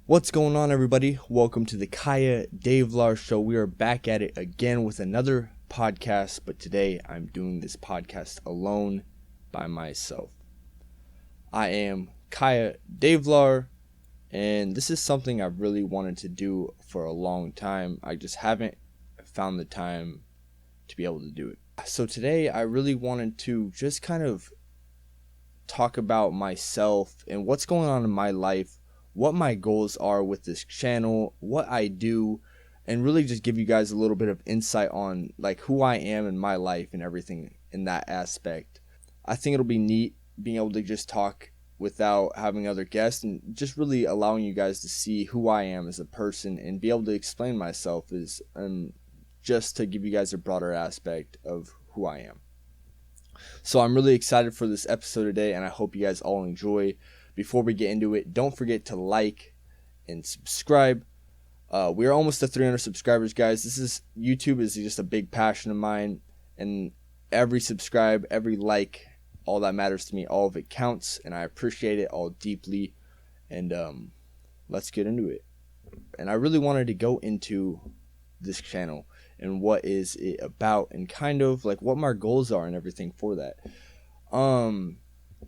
What's going on, everybody? Welcome to the Kaya Davlar Show. We are back at it again with another podcast, but today I'm doing this podcast alone by myself. I am Kaya Davlar, and this is something I've really wanted to do for a long time. I just haven't found the time to be able to do it. So today I really wanted to just kind of talk about myself and what's going on in my life, what my goals are with this channel, what I do, and really just give you guys a little bit of insight on like who I am in my life and everything in that aspect. I think it'll be neat being able to just talk without having other guests and just really allowing you guys to see who I am as a person and be able to explain myself is just to give you guys a broader aspect of who I am. So I'm really excited for this episode today, and I hope you guys all enjoy. Before we get into it, don't forget to like and subscribe. We're almost to 300 subscribers, guys. YouTube is just a big passion of mine, and every subscribe, every like, all that matters to me. All of it counts, and I appreciate it all deeply. And let's get into it. And I really wanted to go into this channel and what is it about and kind of like what my goals are and everything for that.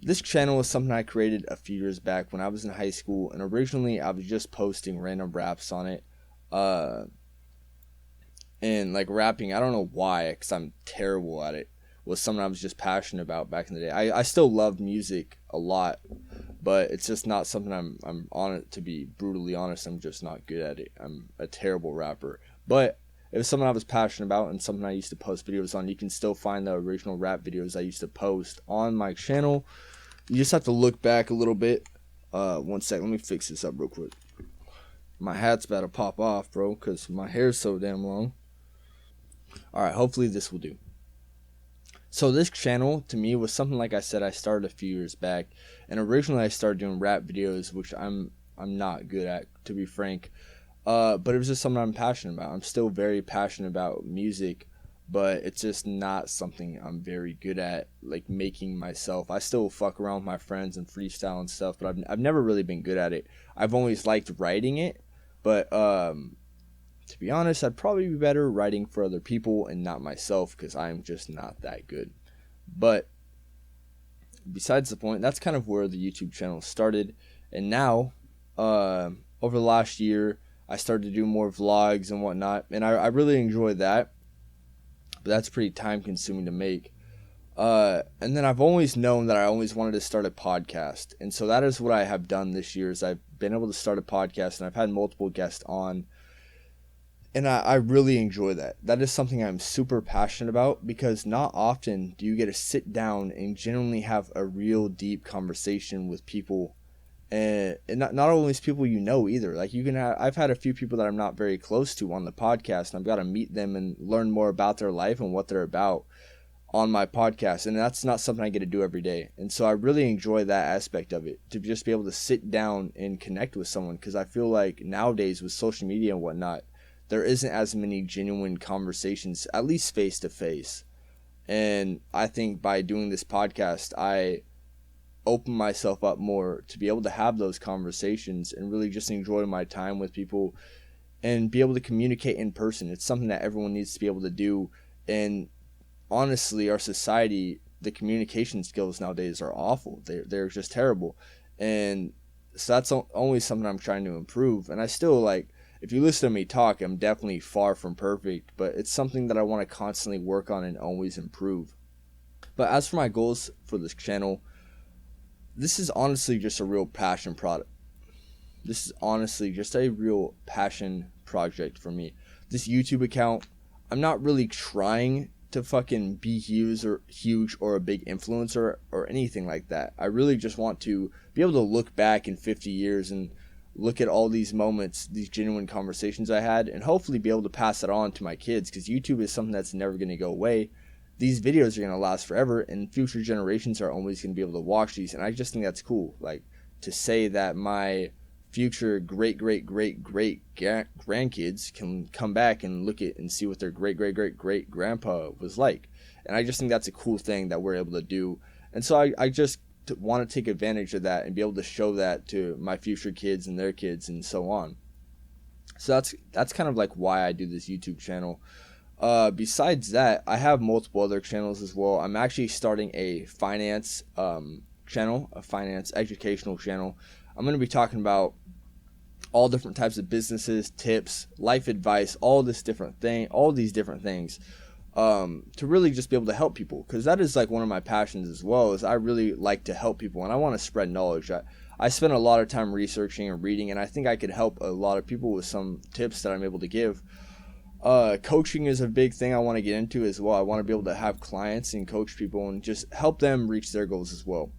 This channel is something I created a few years back when I was in high school, and originally I was just posting random raps on it. And like rapping, I don't know why, because I'm terrible at it, was something I was just passionate about back in the day. I still love music a lot, but it's just not something I'm on it. To be brutally honest, I'm just not good at it. I'm a terrible rapper, but it was something I was passionate about and something I used to post videos on. You can still find the original rap videos I used to post on my channel. You just have to look back a little bit. One sec, let me fix this up real quick. My hat's about to pop off, bro, because my hair's so damn long. Alright, hopefully this will do. So this channel, to me, was something, like I said, I started a few years back. And originally I started doing rap videos, which I'm not good at, to be frank. But it was just something I'm passionate about. I'm still very passionate about music, but it's just not something I'm very good at, like making myself. I still fuck around with my friends and freestyle and stuff, but I've never really been good at it. I've always liked writing it, but to be honest, I'd probably be better writing for other people and not myself because I'm just not that good. But besides the point, that's kind of where the YouTube channel started. And now, over the last year, I started to do more vlogs and whatnot, and I really enjoy that, but that's pretty time consuming to make. And then I've always known that I always wanted to start a podcast, and so that is what I have done this year. Is I've been able to start a podcast, and I've had multiple guests on, and I really enjoy that. That is something I'm super passionate about because not often do you get to sit down and genuinely have a real deep conversation with people. And not always people you know either. Like I've had a few people that I'm not very close to on the podcast, and I've got to meet them and learn more about their life and what they're about on my podcast. And that's not something I get to do every day. And so I really enjoy that aspect of it, to just be able to sit down and connect with someone. Because I feel like nowadays with social media and whatnot, there isn't as many genuine conversations, at least face to face. And I think by doing this podcast, I open myself up more to be able to have those conversations and really just enjoy my time with people and be able to communicate in person. It's something that everyone needs to be able to do. And honestly, our society, the communication skills nowadays are awful. They're just terrible. And so that's always something I'm trying to improve. And I still, like, if you listen to me talk, I'm definitely far from perfect, but it's something that I want to constantly work on and always improve. But as for my goals for this channel, this is honestly just a real passion product. This is honestly just a real passion project for me. This YouTube account, I'm not really trying to fucking be huge or a big influencer or anything like that. I really just want to be able to look back in 50 years and look at all these moments, these genuine conversations I had, and hopefully be able to pass it on to my kids, because YouTube is something that's never going to go away. These videos are going to last forever, and future generations are always going to be able to watch these. And I just think that's cool. Like, to say that my future great grandkids can come back and look at and see what their great grandpa was like. And I just think that's a cool thing that we're able to do. And so I just to want to take advantage of that and be able to show that to my future kids and their kids and so on. So that's kind of like why I do this YouTube channel. Besides that, I have multiple other channels as well. I'm actually starting a finance channel, a finance educational channel. I'm going to be talking about all different types of businesses, tips, life advice, all these different things, to really just be able to help people, because that is like one of my passions as well. Is I really like to help people and I want to spread knowledge. I spend a lot of time researching and reading, and I think I could help a lot of people with some tips that I'm able to give. Coaching is a big thing I want to get into as well. I want to be able to have clients and coach people and just help them reach their goals as well.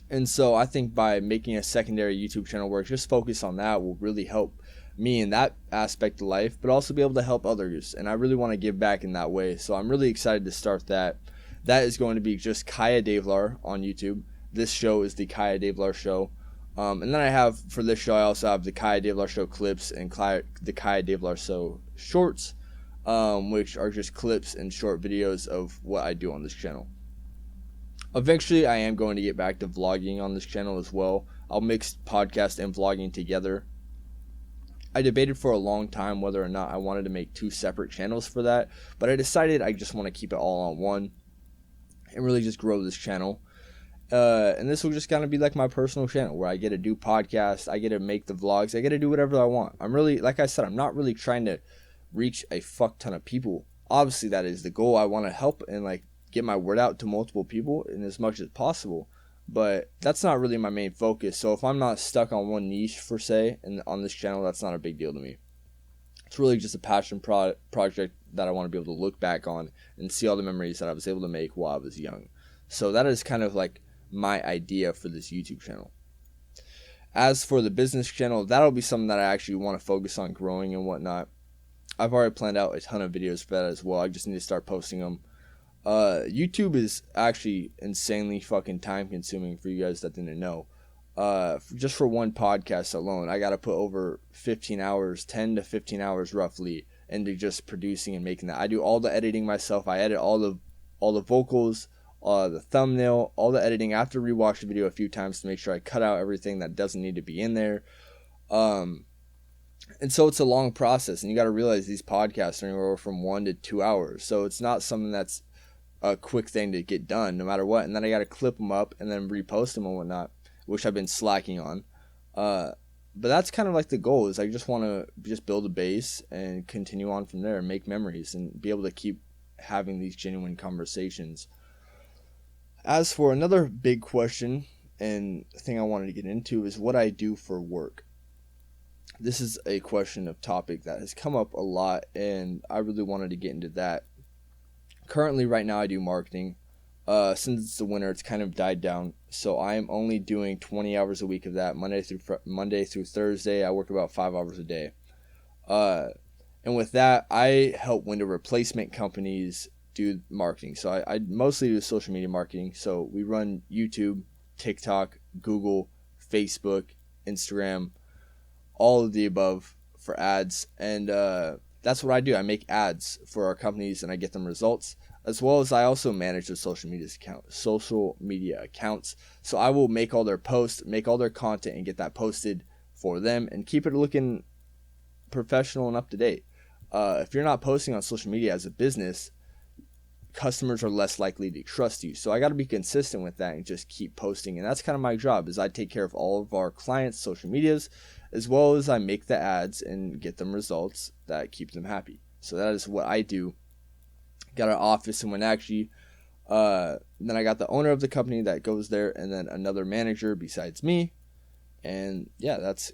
And so I think by making a secondary YouTube channel where I just focus on that will really help me in that aspect of life, but also be able to help others. And I really want to give back in that way. So I'm really excited to start that. That is going to be just Kaya Davlar on YouTube. This show is the Kaya Davlar Show. And then I have, for this show, I also have the Kaya Davlar Show clips and the Kaya Davlar Show shorts, which are just clips and short videos of what I do on this channel. Eventually, I am going to get back to vlogging on this channel as well. I'll mix podcast and vlogging together. I debated for a long time whether or not I wanted to make 2 separate channels for that, but I decided I just want to keep it all on one and really just grow this channel. And this will just kind of be like my personal channel where I get to do podcasts, I get to make the vlogs, I get to do whatever I want. I'm really, like I said, I'm not really trying to reach a fuck ton of people. Obviously, that is the goal. I want to help and like get my word out to multiple people in as much as possible, but that's not really my main focus. So if I'm not stuck on one niche per se and on this channel, that's not a big deal to me. It's really just a passion project that I want to be able to look back on and see all the memories that I was able to make while I was young. So that is kind of like my idea for this YouTube channel. As for the business channel, that'll be something that I actually want to focus on growing and whatnot. I've already planned out a ton of videos for that as well. I just need to start posting them. YouTube is actually insanely fucking time consuming for you guys that didn't know. Just for one podcast alone, I gotta put over 15 hours, 10 to 15 hours roughly into just producing and making that. I do all the editing myself. I edit all the vocals, the thumbnail, all the editing. I have to rewatch the video a few times to make sure I cut out everything that doesn't need to be in there. And so it's a long process, and you got to realize these podcasts are anywhere from 1 to 2 hours. So it's not something that's a quick thing to get done no matter what. And then I got to clip them up and then repost them and whatnot, which I've been slacking on. But that's kind of like the goal, is I just want to just build a base and continue on from there and make memories and be able to keep having these genuine conversations. As for another big question and thing I wanted to get into is what I do for work. This is a topic that has come up a lot, and I really wanted to get into that. Currently, right now, I do marketing. Since it's the winter, it's kind of died down, so I am only doing 20 hours a week of that, Monday through Thursday. I work about 5 hours a day. And with that, I help window replacement companies do marketing. So I mostly do social media marketing. So we run YouTube, TikTok, Google, Facebook, Instagram, all of the above for ads. And that's what I do. I make ads for our companies and I get them results, as well as I also manage the social media accounts. So I will make all their posts, make all their content, and get that posted for them and keep it looking professional and up to date. If you're not posting on social media as a business, customers are less likely to trust you. So I got to be consistent with that and just keep posting. And that's kind of my job, is I take care of all of our clients' social medias, as well as I make the ads and get them results that keep them happy. So that is what I do. Got an office in Wenatchee. Then I got the owner of the company that goes there, and then another manager besides me. And yeah, that's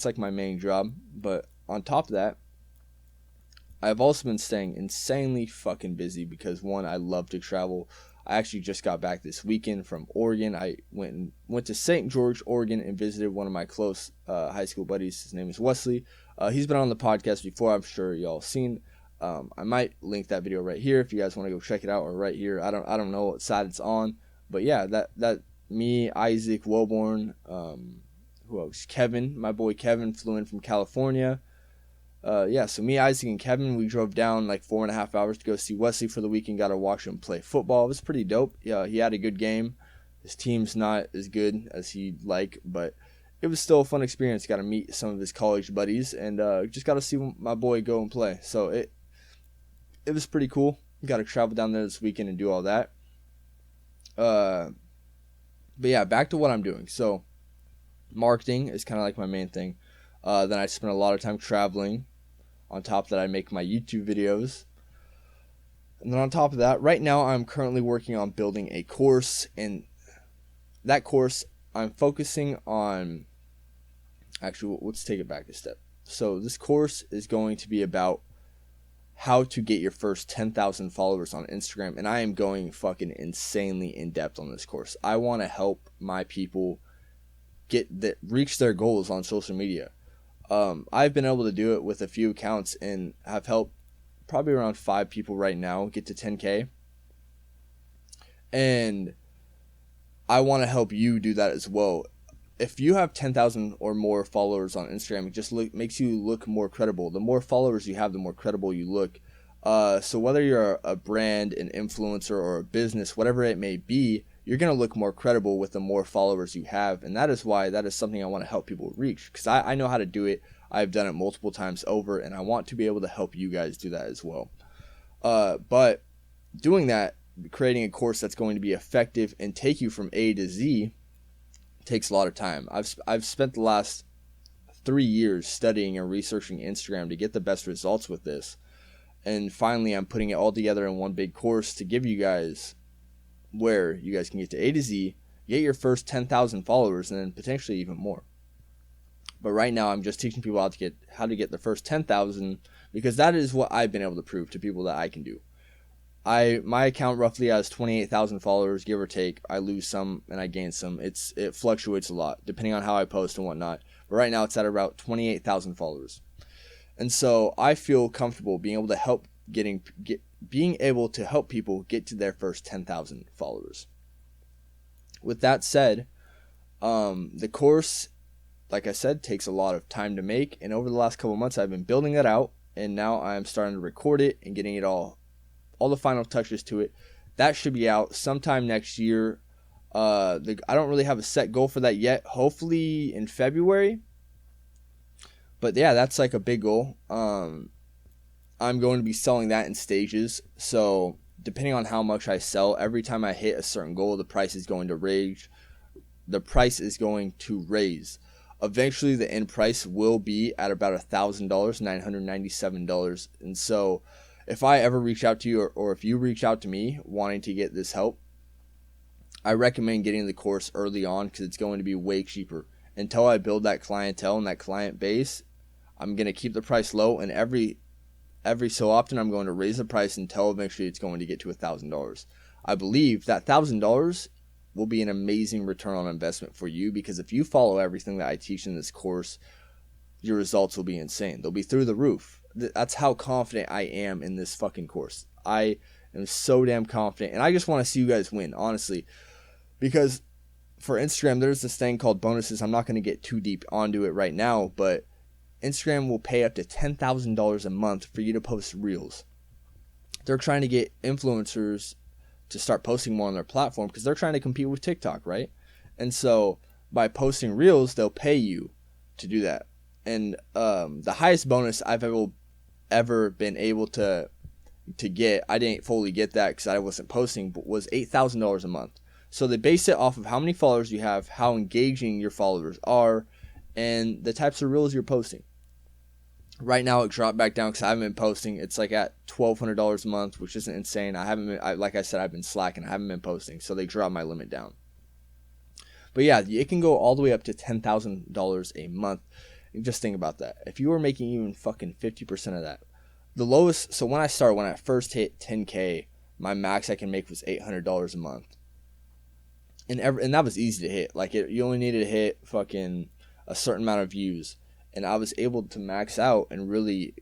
like my main job. But on top of that, I've also been staying insanely fucking busy because, one, I love to travel. I actually just got back this weekend from Oregon. I went to St. George, Oregon, and visited one of my close high school buddies. His name is Wesley. He's been on the podcast before. I'm sure y'all seen. I might link that video right here if you guys want to go check it out, or right here. I don't know what side it's on, but yeah, that me, Isaac, Woburn, who else? Kevin, my boy Kevin, flew in from California. So me, Isaac, and Kevin, we drove down like 4.5 hours to go see Wesley for the weekend. Got to watch him play football. It was pretty dope. Yeah, he had a good game. His team's not as good as he'd like, but it was still a fun experience. Got to meet some of his college buddies, and just got to see my boy go and play. So it was pretty cool. Got to travel down there this weekend and do all that. But yeah, back to what I'm doing. So marketing is kind of like my main thing. Then I spend a lot of time traveling. On top of that, I make my YouTube videos. And then on top of that, right now I'm currently working on building a course. And that course, I'm focusing on... Actually, let's take it back a step. So this course is going to be about how to get your first 10,000 followers on Instagram. And I am going fucking insanely in depth on this course. I want to help my people reach their goals on social media. I've been able to do it with a few accounts and have helped probably around 5 people right now get to 10K. And I want to help you do that as well. If you have 10,000 or more followers on Instagram, it just makes you look more credible. The more followers you have, the more credible you look. So whether you're a brand, an influencer, or a business, whatever it may be, you're going to look more credible with the more followers you have. And that is something I want to help people reach, because I know how to do it. I've done it multiple times over, and I want to be able to help you guys do that as well. But doing that, creating a course that's going to be effective and take you from A to Z takes a lot of time. I've spent the last 3 years studying and researching Instagram to get the best results with this. And finally, I'm putting it all together in one big course to give you guys where you guys can get to A to Z, get your first 10,000 followers, and then potentially even more. But right now, I'm just teaching people how to get the first 10,000, because that is what I've been able to prove to people that I can do. My account roughly has 28,000 followers, give or take. I lose some and I gain some. It fluctuates a lot depending on how I post and whatnot. But right now, it's at about 28,000 followers, and so I feel comfortable being able to help people get to their first 10,000 followers. With that said, the course, like I said, takes a lot of time to make, and over the last couple months I've been building that out, and now I'm starting to record it and getting it all the final touches to it. That should be out sometime next year. I don't really have a set goal for that yet. Hopefully in February. But yeah, that's like a big goal. I'm going to be selling that in stages. So depending on how much I sell, every time I hit a certain goal, the price is going to raise. Eventually, the end price will be at about $1,000, $997. And so if I ever reach out to you, or if you reach out to me wanting to get this help, I recommend getting the course early on, because it's going to be way cheaper. Until I build that clientele and that client base, I'm going to keep the price low, and every so often I'm going to raise the price until eventually it's going to get to $1,000. I believe that $1,000 will be an amazing return on investment for you, because if you follow everything that I teach in this course, your results will be insane. They'll be through the roof. That's how confident I am in this fucking course. I am so damn confident, and I just want to see you guys win, honestly, because for Instagram, there's this thing called bonuses. I'm not going to get too deep onto it right now, but Instagram will pay up to $10,000 a month for you to post reels. They're trying to get influencers to start posting more on their platform, because they're trying to compete with TikTok, right? And so by posting reels, they'll pay you to do that. And the highest bonus I've ever been able to get, I didn't fully get that because I wasn't posting, but was $8,000 a month. So they base it off of how many followers you have, how engaging your followers are, and the types of reels you're posting. Right now it dropped back down because I haven't been posting. It's like at $1,200 a month, which isn't insane. Like I said, I've been slacking. I haven't been posting, so they dropped my limit down. But yeah, it can go all the way up to $10,000 a month. Just think about that. If you were making even fucking 50% of that, the lowest. So when I first hit 10K, my max I can make was $800 a month, and that was easy to hit. Like you only needed to hit fucking a certain amount of views, and I was able to max out and really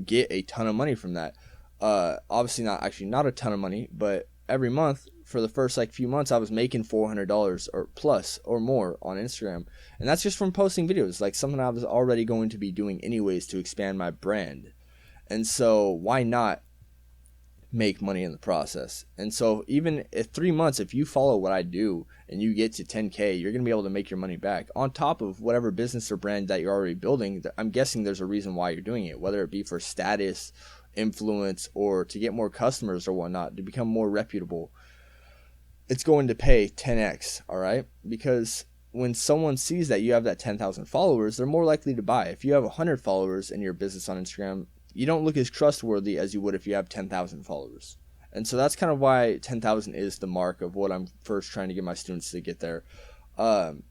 get a ton of money from that. Obviously not a ton of money, but every month for the first few months I was making $400 or plus or more on Instagram, and that's just from posting videos, like something I was already going to be doing anyways to expand my brand. And so why not make money in the process. And so even if 3 months, if you follow what I do and you get to 10K, you're going to be able to make your money back on top of whatever business or brand that you're already building. I'm guessing there's a reason why you're doing it, whether it be for status, influence, or to get more customers or whatnot, to become more reputable. It's going to pay 10x, all right? Because when someone sees that you have that 10,000 followers, they're more likely to buy. If you have 100 followers in your business on Instagram, you don't look as trustworthy as you would if you have 10,000 followers. And so that's kind of why 10,000 is the mark of what I'm first trying to get my students to get there. I'm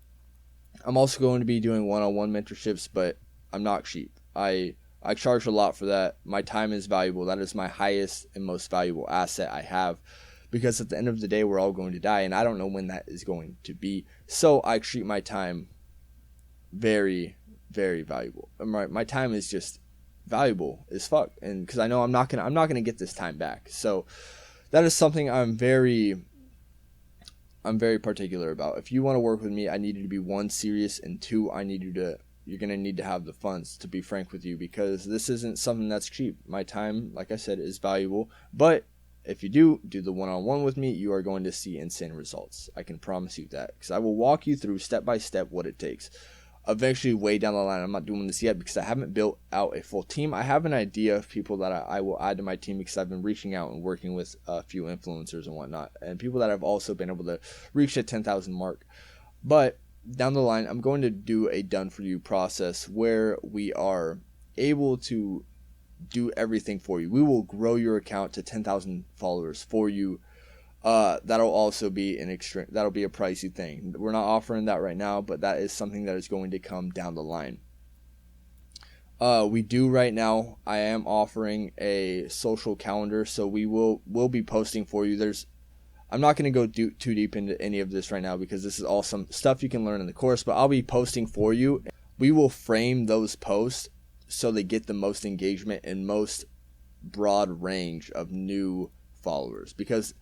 also going to be doing one-on-one mentorships, but I'm not cheap. I charge a lot for that. My time is valuable. That is my highest and most valuable asset I have, because at the end of the day, we're all going to die, and I don't know when that is going to be. So I treat my time very, very valuable. My time is just valuable as fuck, and because I know I'm not gonna get this time back. So that is something I'm very particular about. If you want to work with me, I need you to be, one, serious, and two, you're gonna need to have the funds, to be frank with you, because this isn't something that's cheap. My time, like I said, is valuable, but if you do the one-on-one with me, you are going to see insane results. I can promise you that, because I will walk you through step by step what it takes. Eventually, way down the line, I'm not doing this yet because I haven't built out a full team. I have an idea of people that I will add to my team, because I've been reaching out and working with a few influencers and whatnot, and people that have also been able to reach that 10,000 mark. But down the line, I'm going to do a done-for-you process where we are able to do everything for you. We will grow your account to 10,000 followers for you. That'll also be that'll be a pricey thing. We're not offering that right now, but that is something that is going to come down the line. We do right now. I am offering a social calendar, so we'll be posting for you. I'm not going to go too deep into any of this right now, because this is all some stuff you can learn in the course, but I'll be posting for you. We will frame those posts so they get the most engagement and most broad range of new followers, because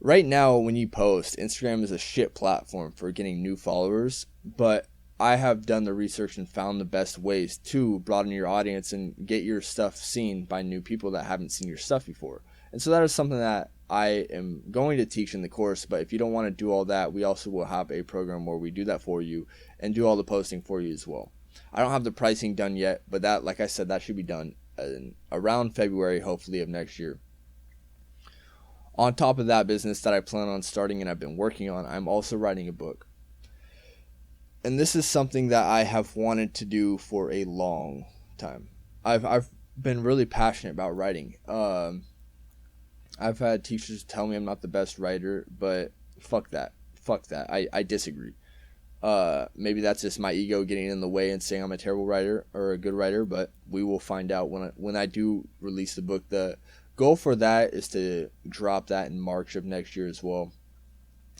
right now, when you post, Instagram is a shit platform for getting new followers, but I have done the research and found the best ways to broaden your audience and get your stuff seen by new people that haven't seen your stuff before. And so that is something that I am going to teach in the course, but if you don't want to do all that, we also will have a program where we do that for you and do all the posting for you as well. I don't have the pricing done yet, but that, like I said, that should be done around February, hopefully, of next year. On top of that business that I plan on starting and I've been working on, I'm also writing a book. And this is something that I have wanted to do for a long time. I've been really passionate about writing. I've had teachers tell me I'm not the best writer, but fuck that. I disagree. Maybe that's just my ego getting in the way and saying I'm a terrible writer or a good writer, but we will find out when I do release the book. The goal for that is to drop that in March of next year as well.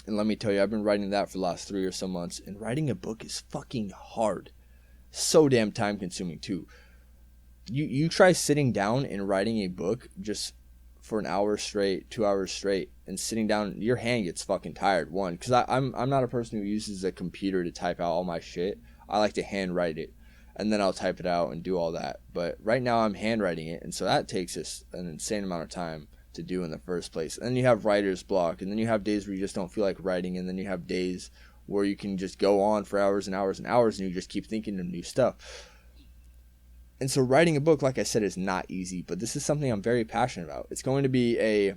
And let me tell you, I've been writing that for the last 3 or so months, and writing a book is fucking hard. So damn time consuming too. You try sitting down and writing a book just for an hour straight, 2 hours straight, and sitting down, your hand gets fucking tired. One, because I'm not a person who uses a computer to type out all my shit. I like to handwrite it, and then I'll type it out and do all that. But right now I'm handwriting it, and so that takes us an insane amount of time to do in the first place. And then you have writer's block, and then you have days where you just don't feel like writing, and then you have days where you can just go on for hours and hours and hours, and you just keep thinking of new stuff. And so writing a book, like I said, is not easy, but this is something I'm very passionate about. It's going to be a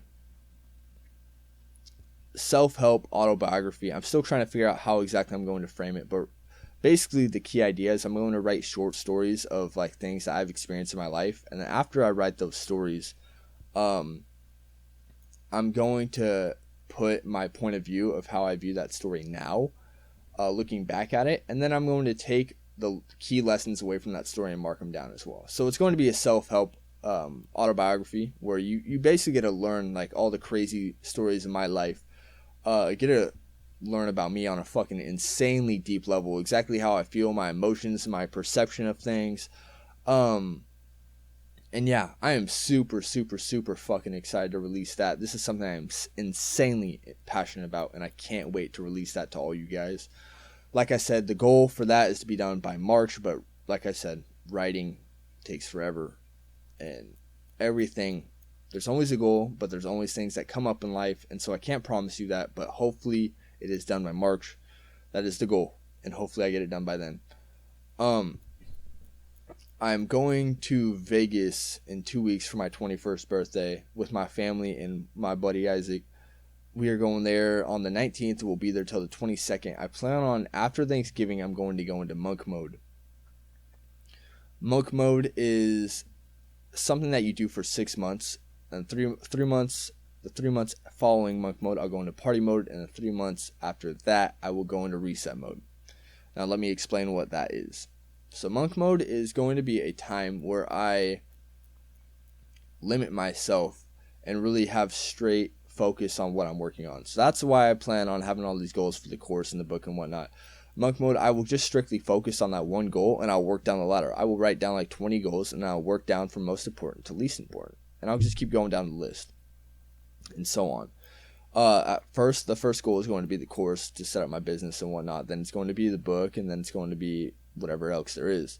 self-help autobiography. I'm still trying to figure out how exactly I'm going to frame it, but basically the key idea is I'm going to write short stories of like things that I've experienced in my life, and then after I write those stories, I'm going to put my point of view of how I view that story now, looking back at it, and then I'm going to take the key lessons away from that story and mark them down as well. So it's going to be a self-help autobiography where you basically get to learn like all the crazy stories in my life, get to learn about me on a fucking insanely deep level, exactly how I feel, my emotions, my perception of things. And yeah, I am super fucking excited to release that. This is something I'm insanely passionate about, and I can't wait to release that to all you guys. Like I said, the goal for that is to be done by March, but like I said, writing takes forever, and everything There's always a goal, but there's always things that come up in life, and so I can't promise you that, but hopefully it is done by March. That is the goal, and hopefully I get it done by then. I'm going to Vegas in 2 weeks for my 21st birthday with my family and my buddy Isaac. We are going there on the 19th. We'll be there till the 22nd. I plan on, after Thanksgiving, I'm going to go into monk mode. Monk mode is something that you do for 6 months. And the 3 months following monk mode, I'll go into party mode. And the 3 months after that, I will go into reset mode. Now, let me explain what that is. So monk mode is going to be a time where I limit myself and really have straight focus on what I'm working on. So that's why I plan on having all these goals for the course and the book and whatnot. Monk mode, I will just strictly focus on that one goal, and I'll work down the ladder. I will write down like 20 goals, and I'll work down from most important to least important. And I'll just keep going down the list, and so on. At first, the first goal is going to be the course to set up my business and whatnot. Then it's going to be the book, and then it's going to be whatever else there is.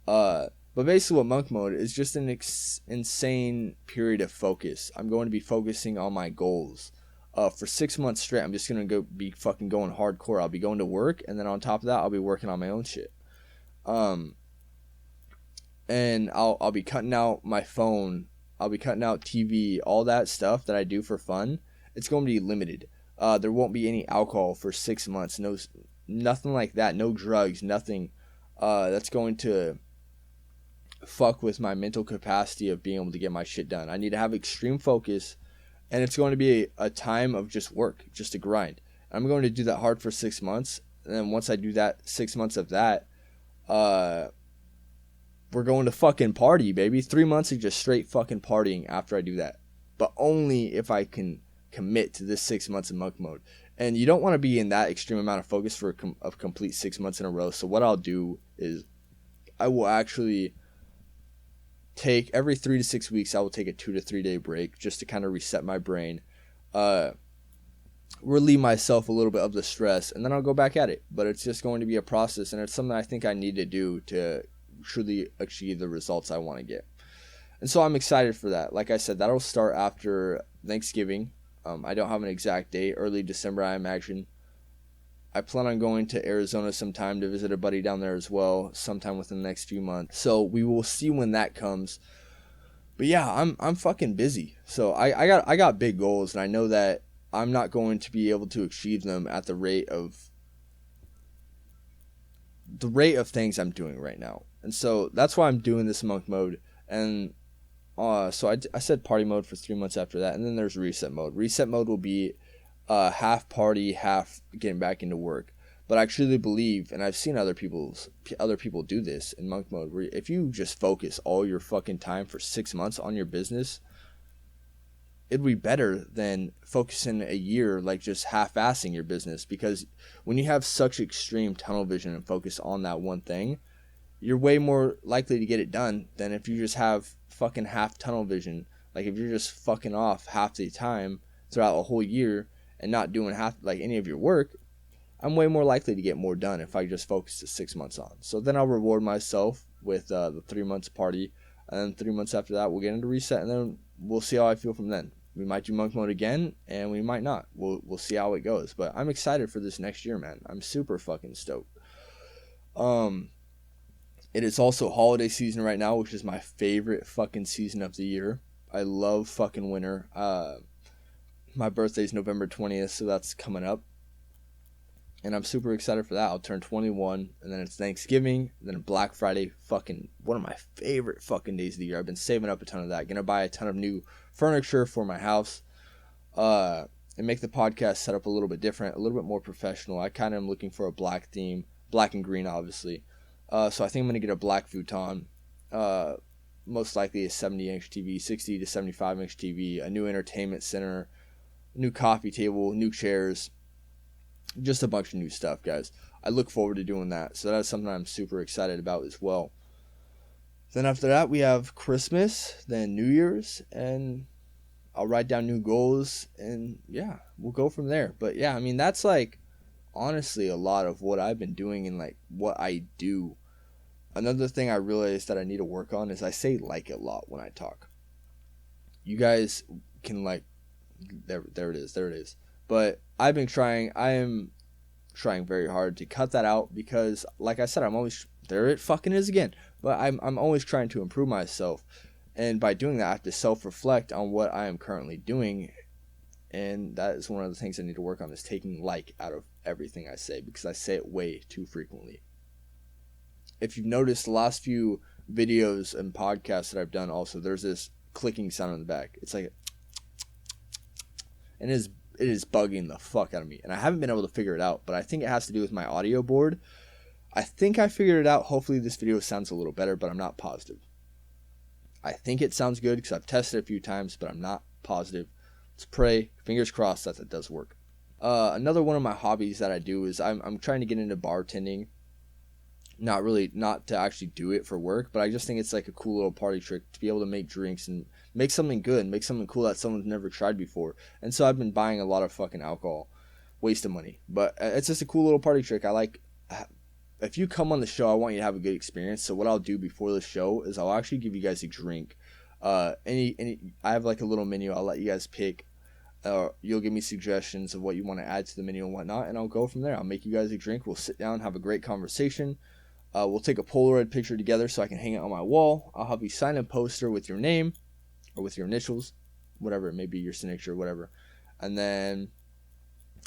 But basically what monk mode is just an insane period of focus. I'm going to be focusing on my goals. For 6 months straight, I'm just going to be fucking going hardcore. I'll be going to work, and then on top of that, I'll be working on my own shit. And I'll be cutting out my phone. I'll be cutting out TV, all that stuff that I do for fun. It's going to be limited. There won't be any alcohol for 6 months. Nothing like that. No drugs. Nothing. That's going to fuck with my mental capacity of being able to get my shit done. I need to have extreme focus, and it's going to be a time of just work, just a grind. I'm going to do that hard for 6 months, and then once I do that, 6 months of that, we're going to fucking party, baby. 3 months of just straight fucking partying after I do that, but only if I can commit to this 6 months of monk mode. And you don't want to be in that extreme amount of focus for a complete 6 months in a row. So what I'll do is I will actually take every 3 to 6 weeks, I will take a 2 to 3 day break just to kind of reset my brain, relieve myself a little bit of the stress, and then I'll go back at it. But it's just going to be a process, and it's something I think I need to do to truly achieve the results I want to get. And so I'm excited for that. Like I said, that'll start after Thanksgiving. I don't have an exact date. Early December, I imagine. I plan on going to Arizona sometime to visit a buddy down there as well, sometime within the next few months. So we will see when that comes. But yeah, I'm fucking busy. So I got big goals, and I know that I'm not going to be able to achieve them at the rate of things I'm doing right now. And so that's why I'm doing this monk mode. And so I said party mode for 3 months after that, and then there's reset mode. Reset mode will be half party, half getting back into work. But I truly believe, and I've seen other people do this in monk mode, where if you just focus all your fucking time for 6 months on your business, it'd be better than focusing a year like just half-assing your business. Because when you have such extreme tunnel vision and focus on that one thing, you're way more likely to get it done than if you just have fucking half tunnel vision. Like if you're just fucking off half the time throughout a whole year and not doing half like any of your work, I'm way more likely to get more done if I just focus the 6 months on. So then I'll reward myself with the 3 months party, and then 3 months after that we'll get into reset, and then we'll see how I feel from then. We might do monk mode again, and we might not. We'll see how it goes. But I'm excited for this next year, man. I'm super fucking stoked. It is also holiday season right now, which is my favorite fucking season of the year. I love fucking winter. My birthday's November 20th, so that's coming up. And I'm super excited for that. I'll turn 21, and then it's Thanksgiving, and then Black Friday, fucking one of my favorite fucking days of the year. I've been saving up a ton of that. Gonna buy a ton of new furniture for my house, and make the podcast set up a little bit different, a little bit more professional. I kind of am looking for a black theme, black and green, obviously. So I think I'm going to get a black futon, most likely a 70-inch TV, 60 to 75-inch TV, a new entertainment center, a new coffee table, new chairs, just a bunch of new stuff, guys. I look forward to doing that. So that's something I'm super excited about as well. Then after that, we have Christmas, then New Year's, and I'll write down new goals, and yeah, we'll go from there. But yeah, I mean, that's like honestly a lot of what I've been doing and like what I do. Another thing I realized that I need to work on is I say like a lot when I talk. you guys can like, there it is. But I am trying very hard to cut that out because, like I said, there it fucking is again. But I'm always trying to improve myself. And by doing that, I have to self-reflect on what I am currently doing. And that is one of the things I need to work on, is taking like out of everything I say, because I say it way too frequently. If you've noticed the last few videos and podcasts that I've done, also, there's this clicking sound in the back. It's like, and it is bugging the fuck out of me. And I haven't been able to figure it out, but I think it has to do with my audio board. I think I figured it out. Hopefully this video sounds a little better, but I'm not positive. I think it sounds good because I've tested it a few times, but I'm not positive. Let's pray. Fingers crossed that it does work. Another one of my hobbies that I do is I'm trying to get into bartending. Not to actually do it for work, but I just think it's like a cool little party trick to be able to make drinks and make something good, make something cool that someone's never tried before. And so I've been buying a lot of fucking alcohol, waste of money. But it's just a cool little party trick. If you come on the show, I want you to have a good experience. So what I'll do before the show is I'll actually give you guys a drink. I have like a little menu. I'll let you guys pick. You'll give me suggestions of what you want to add to the menu and whatnot, and I'll go from there. I'll make you guys a drink. We'll sit down, have a great conversation. We'll take a Polaroid picture together so I can hang it on my wall. I'll have you sign a poster with your name or with your initials, whatever it may be, your signature, whatever. And then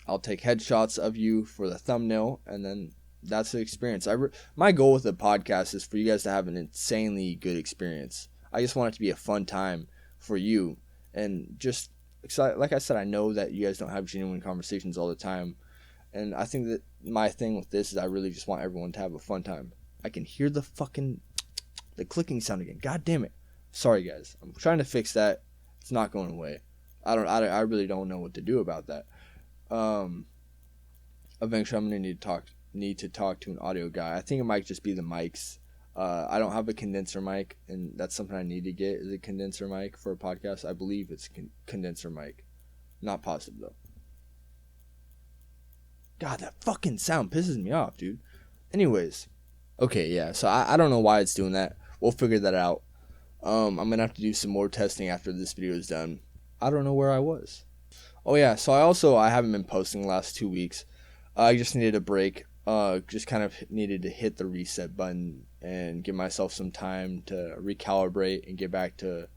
I'll take headshots of you for the thumbnail, and then that's the experience. My goal with the podcast is for you guys to have an insanely good experience. I just want it to be a fun time for you. And just, like I said, I know that you guys don't have genuine conversations all the time. And I think that my thing with this is I really just want everyone to have a fun time. I can hear the clicking sound again. God damn it. Sorry, guys. I'm trying to fix that. It's not going away. I really don't know what to do about that. Eventually I'm going to need to talk to an audio guy. I think it might just be the mics. I don't have a condenser mic, and that's something I need to get, is a condenser mic for a podcast. I believe it's condenser mic. Not positive, though. God, that fucking sound pisses me off, dude. Anyways. Okay, yeah, so I don't know why it's doing that. We'll figure that out. I'm going to have to do some more testing after this video is done. I don't know where I was. Oh, yeah, so I haven't been posting the last 2 weeks. I just needed a break. Just kind of needed to hit the reset button and give myself some time to recalibrate and get back to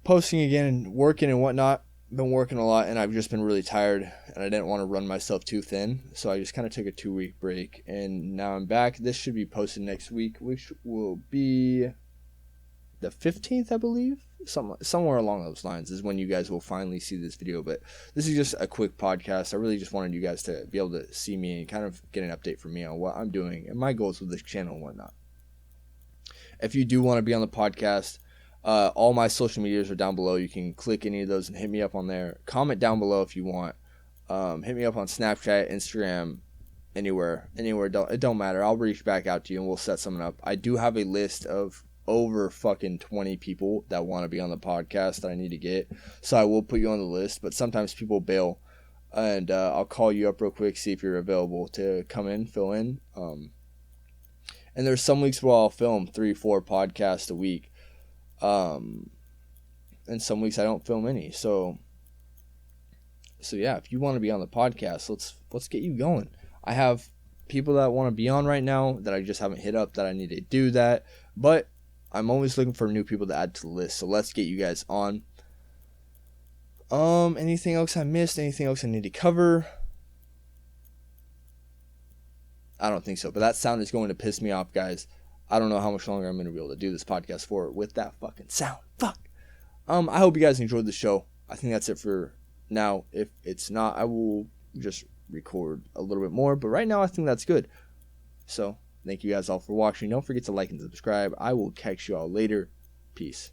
posting again and working and whatnot. Been working a lot, and I've just been really tired, and I didn't want to run myself too thin, so I just kind of took a 2-week break, and now I'm back. This should be posted next week, which will be the 15th, I believe. Somewhere along those lines is when you guys will finally see this video. But this is just a quick podcast. I really just wanted you guys to be able to see me and kind of get an update from me on what I'm doing and my goals with this channel and whatnot. If you do want to be on the podcast, all my social medias are down below. You can click any of those and hit me up on there. Comment down below if you want. Hit me up on Snapchat, Instagram, anywhere. It don't matter. I'll reach back out to you and we'll set something up. I do have a list of over fucking 20 people that want to be on the podcast that I need to get. So I will put you on the list, but sometimes people bail. And I'll call you up real quick, see if you're available to come in, fill in. And there's some weeks where I'll film 3-4 podcasts a week. And some weeks I don't film any. So yeah, if you want to be on the podcast, let's get you going. I have people that want to be on right now that I just haven't hit up that I need to do that. But I'm always looking for new people to add to the list. So let's get you guys on. Anything else I missed? Anything else I need to cover? I don't think so. But that sound is going to piss me off, guys. I don't know how much longer I'm going to be able to do this podcast for with that fucking sound. Fuck. I hope you guys enjoyed the show. I think that's it for now. If it's not, I will just record a little bit more. But right now, I think that's good. So, thank you guys all for watching. Don't forget to like and subscribe. I will catch you all later. Peace.